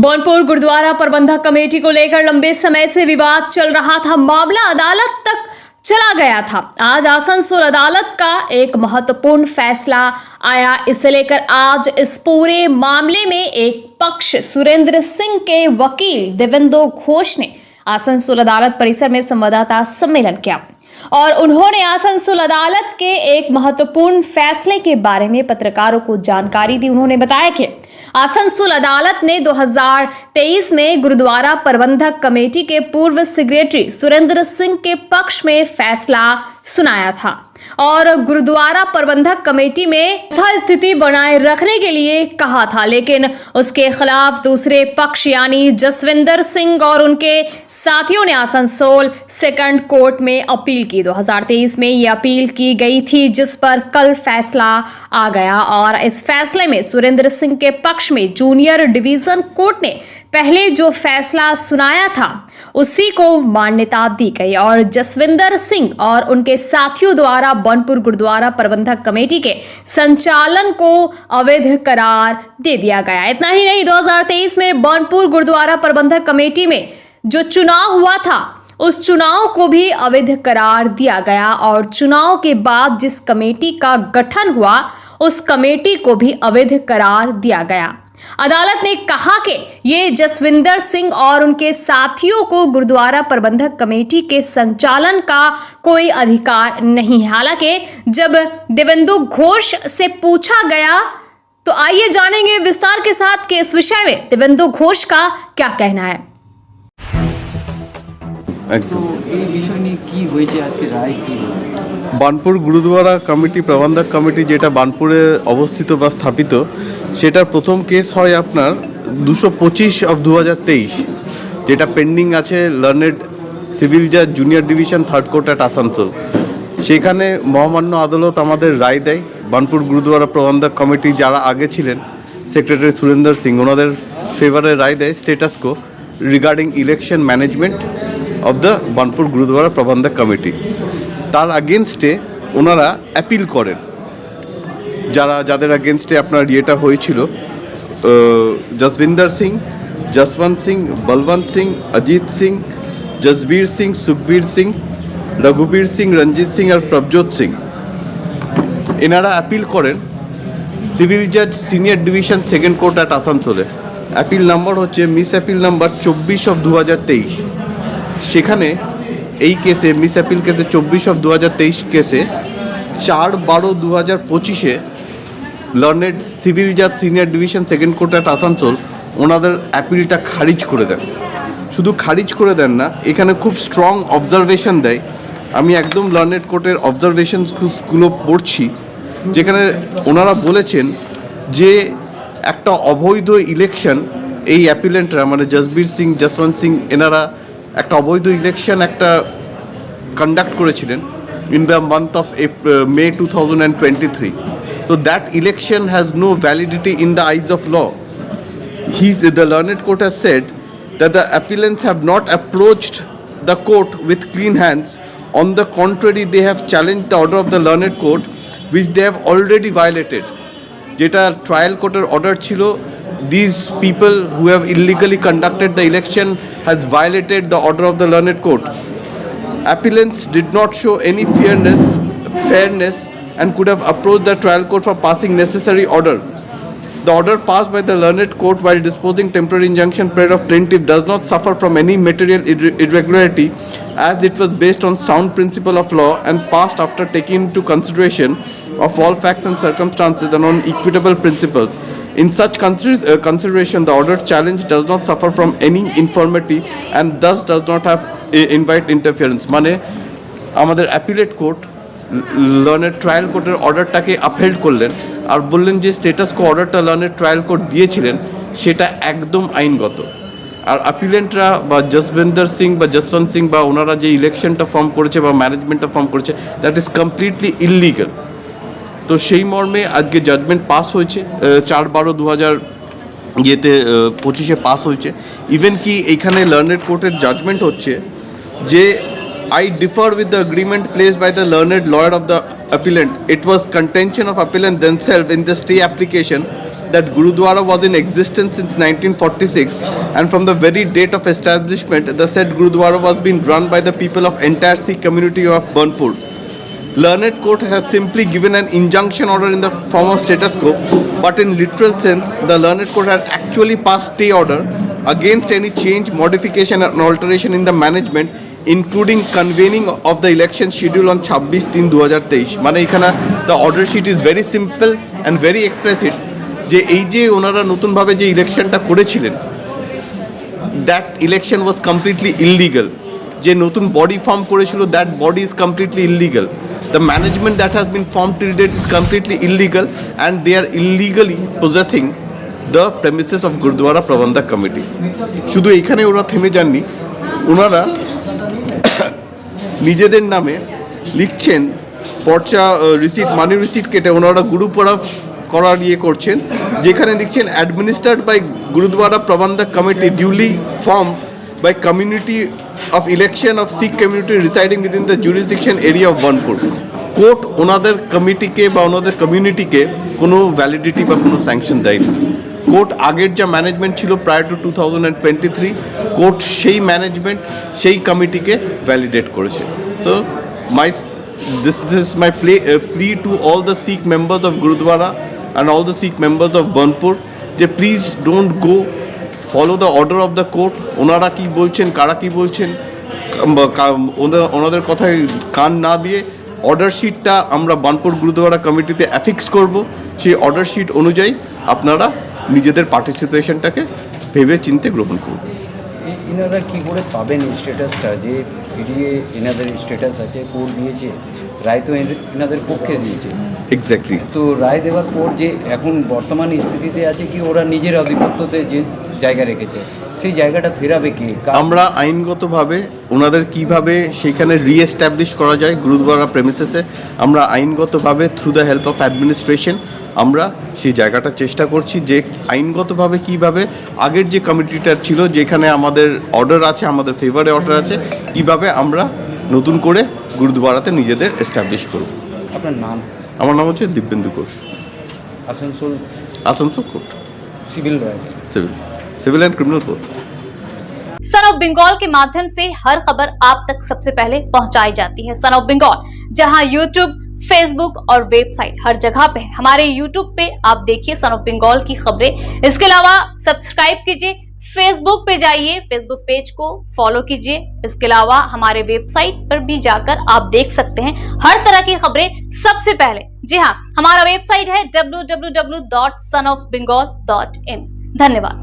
बौनपुर गुरुद्वारा प्रबंधक कमेटी को लेकर लंबे समय से विवाद चल रहा था। मामला अदालत तक चला गया था। आज आसनसोल अदालत का एक महत्वपूर्ण फैसला आया। इसे लेकर आज इस पूरे मामले में एक पक्ष सुरेंद्र सिंह के वकील देवेंदु घोष ने आसनसोल अदालत परिसर में संवाददाता सम्मेलन किया और उन्होंने आसनसोल अदालत के एक महत्वपूर्ण फैसले के बारे में पत्रकारों को जानकारी दी। उन्होंने बताया कि आसनसोल अदालत ने 2023 में गुरुद्वारा प्रबंधक कमेटी के पूर्व सेक्रेटरी सुरेंद्र सिंह के पक्ष में फैसला सुनाया था और गुरुद्वारा प्रबंधक कमेटी में यथास्थिति बनाए रखने के लिए कहा था, लेकिन उसके खिलाफ दूसरे पक्ष यानी जसविंदर सिंह और उनके साथियों ने आसनसोल सेकंड कोर्ट में अपील की। 2023 में ये अपील की गई थी, जिस पर कल फैसला आ गया और इस फैसले में सुरेंद्र सिंह के पक्ष में जूनियर डिवीजन कोर्ट ने पहले जो फैसला सुनाया था उसी को मान्यता दी गई और जसविंदर सिंह और उनके साथियों द्वारा बौनपुर गुरुद्वारा प्रबंधक कमेटी के संचालन को अवैध करार दे दिया गया। इतना ही नहीं, 2023 में बौनपुर गुरुद्वारा प्रबंधक कमेटी में जो चुनाव हुआ था उस चुनाव को भी अवैध करार दिया गया और चुनाव के बाद जिस कमेटी का गठन हुआ उस कमेटी को भी अवैध करार दिया गया। अदालत ने कहा कि ये जसविंदर सिंह और उनके साथियों को गुरुद्वारा प्रबंधक कमेटी के संचालन का कोई अधिकार नहीं है। हालांकि जब देवेंदु घोष से पूछा गया तो आइए जानेंगे विस्तार के साथ कि इस विषय में देवेंदु घोष का क्या कहना है। বানপুর গুরুদ্বারা কমিটি প্রবন্ধক কমিটি যেটা বানপুরে অবস্থিত বা স্থাপিত সেটার প্রথম কেস হয় আপনার 225/2023 যেটা পেন্ডিং আছে লার্নেড সিভিল জাজ junior division third court at Asansol. সেখানে মহামান্য আদালত আমাদের রায় দেয়। বানপুর গুরুদ্বারা প্রবন্ধক কমিটি যারা আগে ছিলেন সেক্রেটারি সুরেন্দর সিং ওনাদের ফেভারে রায় দেয় status quo regarding election management of the Banpur Gurdwara Prabandhak committee. তার আগেনস্টে ওনারা অ্যাপিল করেন, যাদের আগেনস্টে আপনার ইয়েটা হয়েছিল জসবিন্দর সিং, জসবন্ত সিং, বলবন্ত সিং, অজিত সিং, জসবীর সিং, সুখবীর সিং, রঘুবীর সিং, রঞ্জিত সিং আর প্রভজোত সিং। এনারা অ্যাপিল করেন সিভিল জাজ senior division second court at আসানসোলে। অ্যাপিল নাম্বার হচ্ছে মিস অ্যাপিল নাম্বার 24/2023। সেখানে এই কেসে মিস অ্যাপিল কেসে 24/2023 কেসে 4/12/2025 লার্নেড সিভিল জাজ senior division second court at Asansol ওনাদের অ্যাপিলটা খারিজ করে দেন। শুধু খারিজ করে দেন না, এখানে খুব স্ট্রং অবজারভেশন দেয়। আমি একদম লার্নেড কোর্টের অবজারভেশনসগুলো পড়ছি, যেখানে ওনারা বলেছেন যে একটা অবৈধ ইলেকশন এই অ্যাপিলেন্টরা মানে জসবীর সিং, জসবন্ত সিং এনারা একটা অবৈধ ইলেকশন একটা কন্ডাক্ট করেছিলেন in the month of May 2023. So that election has no validity in the eyes of law. The learned court has said that the appellants have not approached the court with clean hands. On the contrary, they have challenged the order of the learned court, which they have already violated. যেটা trial কোর্টের order ছিল, these people who have illegally conducted the election has violated the order of the learned court. Appellants did not show any fairness and could have approached the trial court for passing necessary order. The order passed by the learned court while disposing temporary injunction prayer of plaintiff does not suffer from any material irregularity, as it was based on sound principle of law and passed after taking into consideration of all facts and circumstances and on equitable principles. In such consideration, the order challenge does not suffer from any infirmity and thus does not have invite interference. মানে আমাদের appellate court learned trial কোর্টের অর্ডারটাকে upheld করলেন আর বললেন যে status কো অর্ডারটা learned trial court দিয়েছিলেন সেটা একদম আইনগত। আর অ্যাপিলেন্টরা বা জসবিন্দর সিং বা জসবন্ত সিং বা ওনারা যে ইলেকশনটা ফর্ম করেছে বা ম্যানেজমেন্টটা ফর্ম করেছে দ্যাট ইজ কমপ্লিটলি ইললিগাল। তো সেই মর্মে আজকে জাজমেন্ট পাস হয়েছে 4/12/2025 পাস হয়েছে। ইভেন কি এইখানে লার্নেড কোর্টের জাজমেন্ট হচ্ছে যে I differ with the agreement placed by the learned lawyer of the appellant. It was contention of appellant themselves in the stay application that Gurudwara was in existence since 1946, and from the very date of establishment, the said Gurudwara was being run by the people of entire Sikh community of Burnpur. Learned Court has simply given an injunction order in the form of status quo, but in literal sense, the Learned Court has actually passed stay order against any change, modification and alteration in the management, including convening of the election schedule on 26/3/2023. মানে এখানে the order sheet is very simple and very explicit যে এই যে ওনারা নতুনভাবে যে ইলেকশনটা করেছিলেন, that election was completely illegal. যে নতুন বডি ফর্ম করেছিল, that body is completely illegal. The management that has been formed till date is completely illegal, and they are illegally possessing the premises of Gurudwara Prabandhak Committee. শুধু এইখানে ওরা থেমে যাননি, ওনারা নিজেদের নামে লিখছেন পর্চা রিসিট, মানি রিসিট কেটে ওনারা গুরুপড়া করার ইয়ে করছেন, যেখানে লিখছেন administered by Gurdwara Prabandhak committee duly form by community of election of Sikh community residing within the jurisdiction area of Banpur. Court ওনাদের কমিটিকে বা ওনাদের কমিউনিটিকে কোনো ভ্যালিডিটি বা কোনো স্যাংশন দেয়নি। কোর্ট আগের যা ম্যানেজমেন্ট ছিল প্রায় টু 2023, কোর্ট সেই ম্যানেজমেন্ট সেই কমিটিকে ভ্যালিডেট করেছে। So this is my plea to all the Sikh members of Gurudwara and all the Sikh members of Burnpur যে please don't go, follow the order of the court. ওনারা কি বলছেন, কারা কি বলছেন, ওনাদের কথায় কান না দিয়ে অর্ডার শিটটা আমরা বার্নপুর গুরুদ্বারা কমিটিতে অ্যাফিক্স করব। সেই অর্ডার শিট অনুযায়ী আপনারা নিজেদের পার্টিসিপেশনটাকে ভেবে চিন্তে গ্রহণ করুন। এনারা কী করে পাবেন স্ট্যাটাসটা, যে পিডিএ এনাদের স্ট্যাটাস আছে, কোর্ট দিয়েছে, রায় তো এনাদের পক্ষে দিয়েছে। এক্স্যাক্টলি। তো রায় দেওয়ার পর যে এখন বর্তমান স্থিতিতে আছে কি ওরা নিজের আধিপত্যতে যে জায়গা রেখেছে, সেই জায়গাটা ফেরাবে কি? আমরা আইনগতভাবে ওনাদের কিভাবে সেখানে রিএস্টাবলিশ করা যায় গুরুদ্বারা প্রেমিসেসে, আমরা আইনগতভাবে through the help of administration আমরা সেই জায়গাটা চেষ্টা করছি যে আইনগতভাবে কিভাবে আগের যে কমিটিটা ছিল যেখানে আমাদের অর্ডার আছে, আমাদের ফেভারে অর্ডার আছে, কিভাবে আমরা নতুন করে গুরুদ্বারাতে নিজেদের এস্টাবলিশ করব। আপনার নাম? আমার নাম হচ্ছে দিব্যেন্দু ঘোষ। আসানসোল কোর্ট, सिविल राय, civil and criminal both. Son of Bengal के माध्यम से हर खबर आप तक सबसे पहले पहुंचाई जाती है। सन ऑफ बंगाल जहां यूट्यूब, फेसबुक और वेबसाइट हर जगह पे है। हमारे यूट्यूब पे आप देखिए सन ऑफ बंगाल की खबरें। इसके अलावा सब्सक्राइब कीजिए, फेसबुक पे जाइए, फेसबुक पेज को फॉलो कीजिए। इसके अलावा हमारे वेबसाइट पर भी जाकर आप देख सकते हैं हर तरह की खबरें सबसे पहले। जी हाँ, हमारा वेबसाइट है www.sonofbengal.in। धन्यवाद।